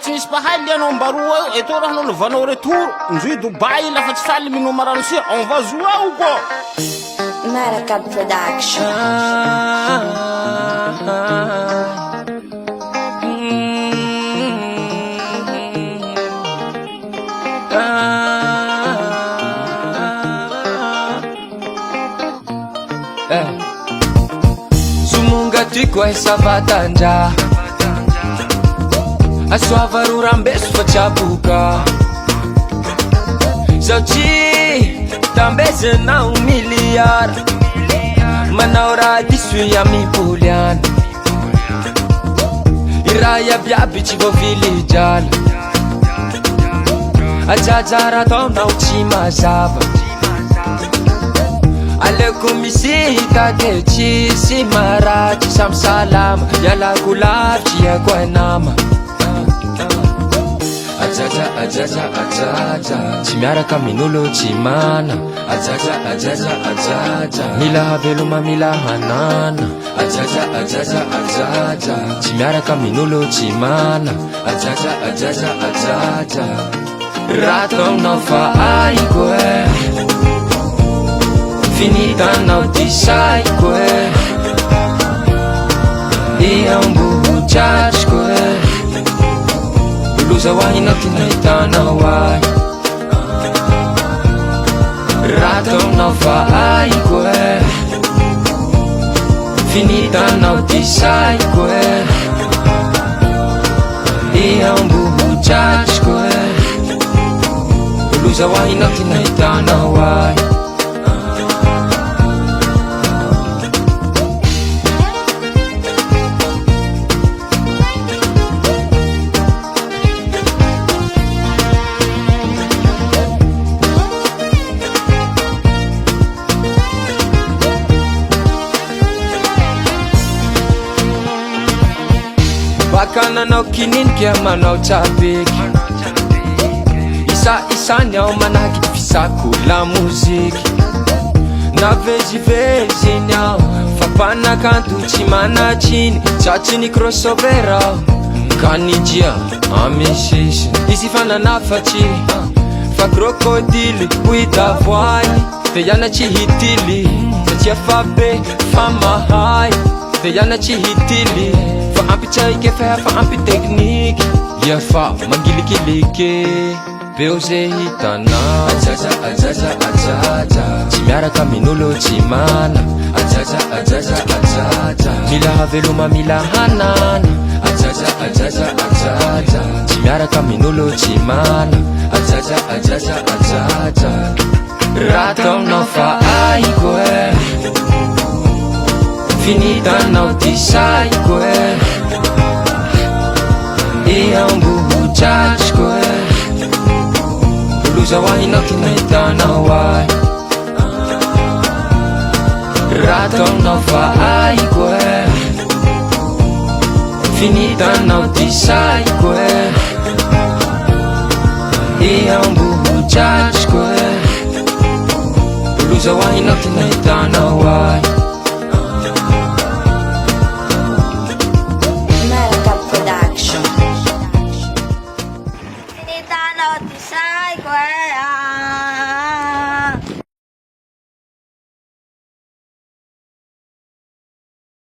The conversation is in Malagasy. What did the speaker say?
tsy misy pahaly anao mbaroa eto raha novanao retour njoy Dubai lafa tsy faly minao marano sia on va jouer ou quoi Maracab Production. Sumunga tuiko esavatanja Asoava rurambesu fachapuka Zauchi tambeze na umiliar Manaura disu ya mipulian Iraya biabi chivo vilijal Ajajara tona uchima zava Alekum isi kakechi si marachi sam salam Yala gulabchi ya kwa nama Ajaja, ajaja, ajaja Chimiaraka minulo chimana Ajaja, ajaja, ajaja Mila veluma mila hanana Ajaja, ajaja, ajaja Chimiaraka minulo chimana Ajaja, ajaja, ajaja Ratong no fa aikwe Finita no disai kwe Iambu charge kwe Luza wahi no tinaitana wai Ratong no fa aikwe Finita no disai kwe Iambu charge kwe Luza wahi no tinaitana wai Bakana no kinin kia manao chapik Isa nyao manakit fisaku la muziki Na vezi nyao Fapana kantu chimana chini Chachini crossover Kanijia amishishi Isi fana nafachi Fa krokodili Uita voai Teyana chihitili Chachia fabe Fama hai Teyana chihitili Fa ampi chaike fa ampi teknik Ya fa mangilikilike Beuze hitana Ajaja, ajaja, ajaja Chimiaraka minulo chimana Ajaja, ajaja, ajaja Mila veluma mila hanana Ajaja, ajaja, ajaja Chimiaraka minulo chimana Ajaja, ajaja, ajaja Ratong no fa aikwe Finita no disai kwe Iambu charge kwe Luza wahi no tinaitana wai Ratong no fa aikwe Finita no disai kwe Iambu charge kwe Luza wahi no tinaitana wai